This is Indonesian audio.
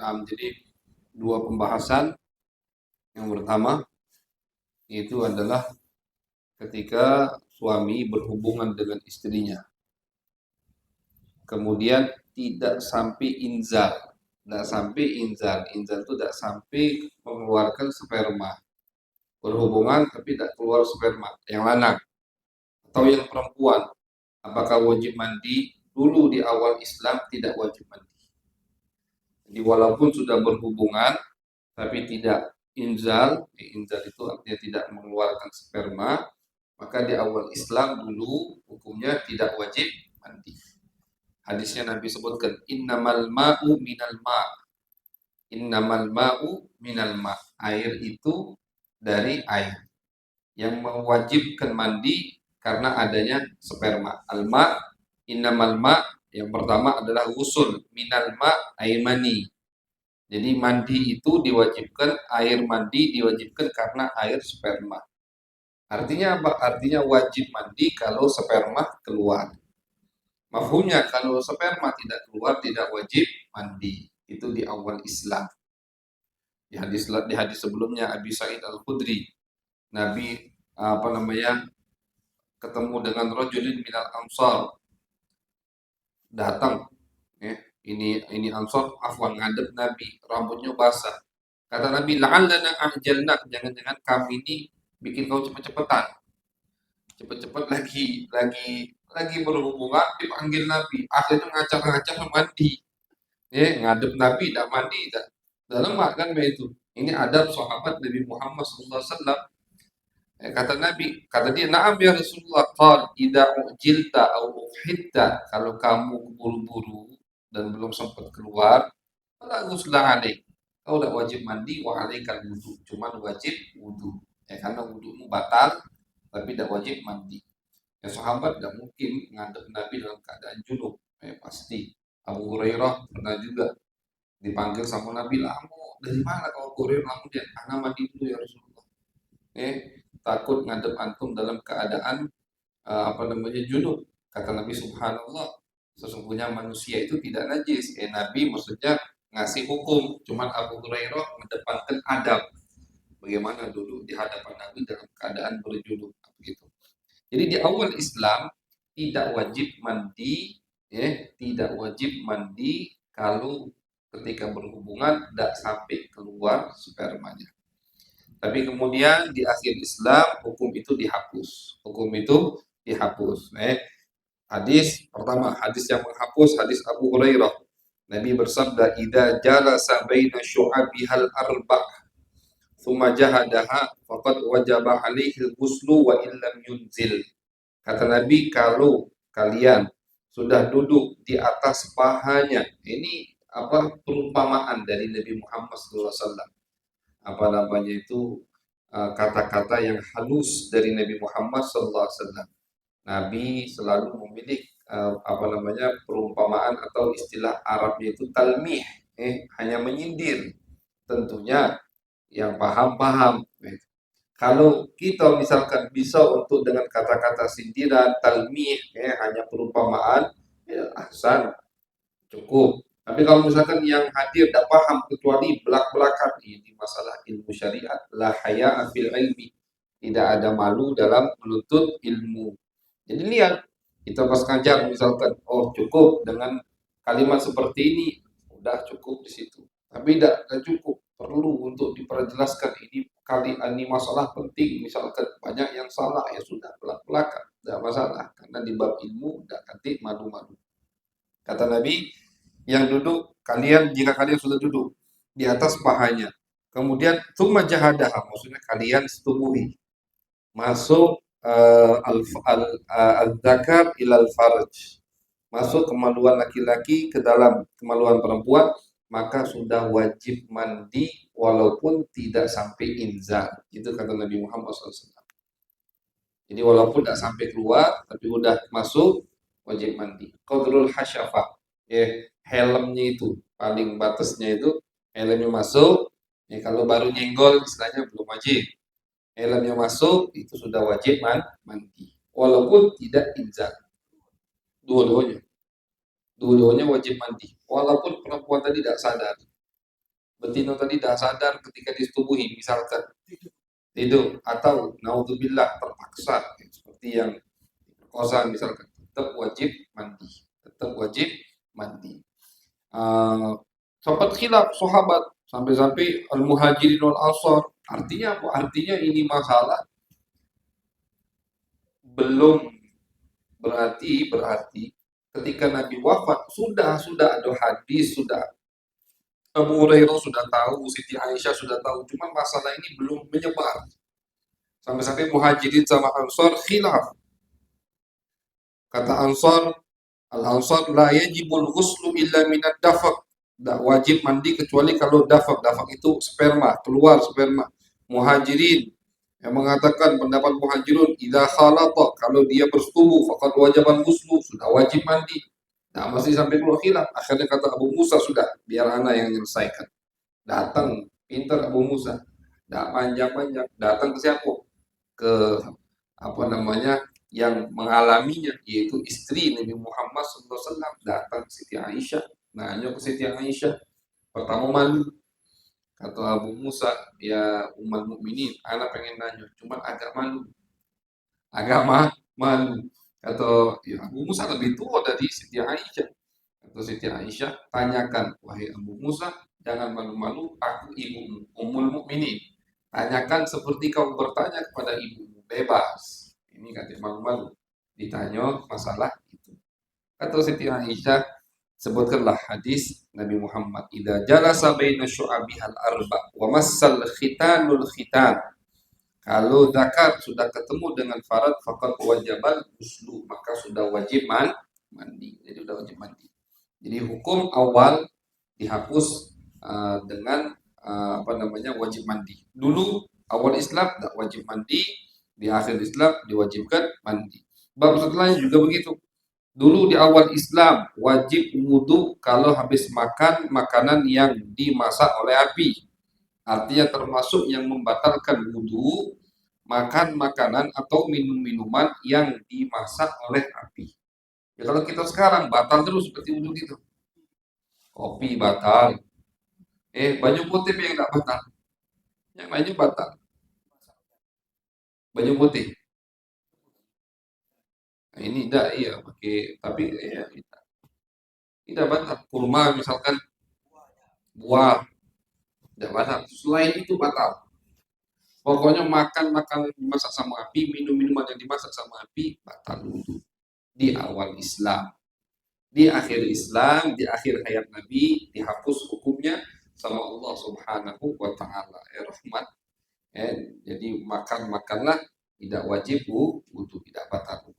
Nah, jadi dua pembahasan. Yang pertama itu adalah ketika suami berhubungan dengan istrinya, kemudian tidak sampai inzal. Tidak sampai inzal. Inzal itu tidak sampai mengeluarkan sperma. Berhubungan tapi tidak keluar sperma. Yang lanang atau yang perempuan, apakah wajib mandi? Dulu di awal Islam tidak wajib mandi. Jadi walaupun sudah berhubungan tapi tidak inzal, inzal itu artinya tidak mengeluarkan sperma, maka di awal Islam dulu hukumnya tidak wajib mandi. Hadisnya Nabi sebutkan innamal ma'u minal ma'. Innamal ma'u minal ma'. Air itu dari air. Yang mewajibkan mandi karena adanya sperma. Al-ma' innamal ma' yang pertama adalah usul minal ma' air mani. Jadi mandi itu diwajibkan, air mandi diwajibkan karena air sperma. Artinya apa? Artinya wajib mandi kalau sperma keluar. Mafhumnya kalau sperma tidak keluar tidak wajib mandi. Itu di awal Islam. Di hadis sebelumnya Abi Sa'id Al-Khudri, Nabi ketemu dengan rajulin minal ansar, datang ya, ini ansar afwan ngadep Nabi, rambutnya basah. Kata Nabi, la'allana ahjalnak, jangan-jangan kami ini bikin kau cepet-cepetan. Cepet-cepet lagi berhubungan dipanggil Nabi. Akhirnya ngacak-ngacak mandi. Ngadep Nabi tidak mandi, tidak lemak kan itu. Ini adab sahabat Nabi Muhammad SAW. Kata Nabi, kata dia, "Na'am ya Rasulullah." Qal, "Idza ujilta au uhitta." Kalau kamu buru-buru dan belum sempat keluar, fala ghusla alaik. Kau tidak wajib mandi, wa alaikal wudu. Cuman wajib wudu. Karena wudumu batal, tapi tidak wajib mandi. Sahabat tidak mungkin ngadep Nabi dalam keadaan junub. Pasti. Abu Hurairah pernah juga dipanggil sama Nabi, "Lamu dari mana kau Hurairah?" Lamu dia, "Ana mandi dulu ya Rasulullah." Takut ngadep antum dalam keadaan junub. Kata Nabi, subhanallah, sesungguhnya manusia itu tidak najis. Nabi maksudnya ngasih hukum, cuman Abu Hurairah mendepankan adab. Bagaimana dulu di hadapan Nabi dalam keadaan berjunub begitu. Jadi di awal Islam tidak wajib mandi, tidak wajib mandi kalau ketika berhubungan tidak sampai keluar spermanya. Tapi kemudian di akhir Islam hukum itu dihapus. Hukum itu dihapus. Hadis pertama, hadis yang menghapus hadis Abu Hurairah. Nabi bersabda, "Idza jalasa baina syu'abihal arba' thumma jahadaha faqad wajaba 'alaihi al-ghuslu wa illam yunzil." Kata Nabi, kalau kalian sudah duduk di atas pahanya, ini perumpamaan dari Nabi Muhammad SAW. Kata-kata yang halus dari Nabi Muhammad SAW. Nabi selalu memilih perumpamaan atau istilah Arabnya itu talmih, hanya menyindir. Tentunya yang paham-paham. Kalau kita misalkan bisa untuk dengan kata-kata sindiran, talmih, hanya perumpamaan, ahsan, cukup. Tapi kalau misalkan yang hadir tidak paham kecuali belak-belakan ini masalah ilmu syariat, la haya'a fil ilmi, tidak ada malu dalam menuntut ilmu. Jadi lihat, kita pas ngajar misalkan, oh cukup dengan kalimat seperti ini, udah cukup di situ. Tapi tidak cukup, perlu untuk diperjelaskan ini masalah penting, misalkan banyak yang salah, ya sudah belak-belakan, tidak masalah, karena di bab ilmu tidak nanti malu-malu. Kata Nabi, yang duduk jika kalian sudah duduk di atas pahanya, kemudian tsumma jahadaha, maksudnya kalian setubuhi, masuk al-dzakar ilal farj, masuk kemaluan laki-laki ke dalam kemaluan perempuan, maka sudah wajib mandi walaupun tidak sampai inzal. Itu kata Nabi Muhammad SAW. Jadi walaupun tidak sampai keluar, tapi udah masuk, wajib mandi. Qadrul hasyafah, helmnya itu, paling batasnya itu, helmnya masuk, kalau baru nyenggol istilahnya belum wajib. Helmnya masuk, itu sudah wajib mandi. Walaupun tidak inzal. Dua-duanya wajib mandi. Walaupun perempuan tadi tidak sadar. betina tadi dah sadar ketika disetubuhi, misalkan tidur atau naudzubillah terpaksa seperti yang kosa misalkan, tetap wajib mandi, tetap wajib mandi. Sempat khilaf sahabat sampai-sampai al-muhajirin wal ansar. Artinya apa? Artinya ini masalah belum berarti ketika Nabi wafat sudah ada hadis, sudah Abu Hurairah sudah tahu, Siti Aisyah sudah tahu, cuma masalah ini belum menyebar. Sampai-sampai muhajirin sama ansar khilaf. Kata ansar, al-ansar la yajibul ghuslu illa minad dafaq. Tak wajib mandi kecuali kalau dafaq. Dafaq itu sperma, keluar sperma. Muhajirin yang mengatakan pendapat muhajirun, idza khalata, kalau dia bersetubuh faqad wajaban ghuslu, sudah wajib mandi. Nah, masih sampai keluar khilaf. Akhirnya kata Abu Musa, sudah, biar ana yang menyelesaikan. Datang, pintar Abu Musa. Tidak panjang-panjang. Datang ke siapa? Ke apa namanya, yang mengalaminya, yaitu istri Nabi Muhammad SAW. Datang ke Siti Aisyah, nanya ke Siti Aisyah. Pertama malu, kata Abu Musa, ya ummul mukminin, anak pengen nanya, cuma agak malu, malu. Kata ya, Abu Musa lebih tua dari Siti Aisyah. Kata Siti Aisyah, tanyakan wahai Abu Musa, jangan malu-malu, aku ibumu, ummul mukminin. Tanyakan seperti kau bertanya kepada ibumu, bebas. Ini kata malu-malu. Ditanya masalah itu. Kata Siti Aisyah, sebutkanlah hadis Nabi Muhammad, idza jalasa baina syu'abihal arba wa massal khitanul khitan. Kalau zakat sudah ketemu dengan farad faqad wajibal ghuslu, maka sudah wajib mandi. Jadi sudah wajib mandi. Jadi hukum awal dihapus dengan apa namanya, wajib mandi. Dulu awal Islam tak wajib mandi, di akhir Islam diwajibkan mandi. Bab setelahnya juga begitu. Dulu di awal Islam wajib wudhu kalau habis makan makanan yang dimasak oleh api. Artinya termasuk yang membatalkan wudhu, makan makanan atau minum minuman yang dimasak oleh api. Ya kalau kita sekarang batal terus seperti wudhu gitu. Kopi batal. Baju putih yang tidak batal. Yang lainnya batal. Baju putih. Nah, ini tidak, iya pakai, tapi ya tidak batal. Kurma misalkan, buah tidak batal. Selain itu batal. Pokoknya makan makanan yang dimasak sama api, minum minuman yang dimasak sama api, batal wudhu. Di awal Islam. Di akhir Islam, di akhir hayat Nabi, dihapus hukumnya sama Allah Subhanahu wa Ta'ala. Rahmat. Jadi makanlah tidak wajib wudhu, tidak batal.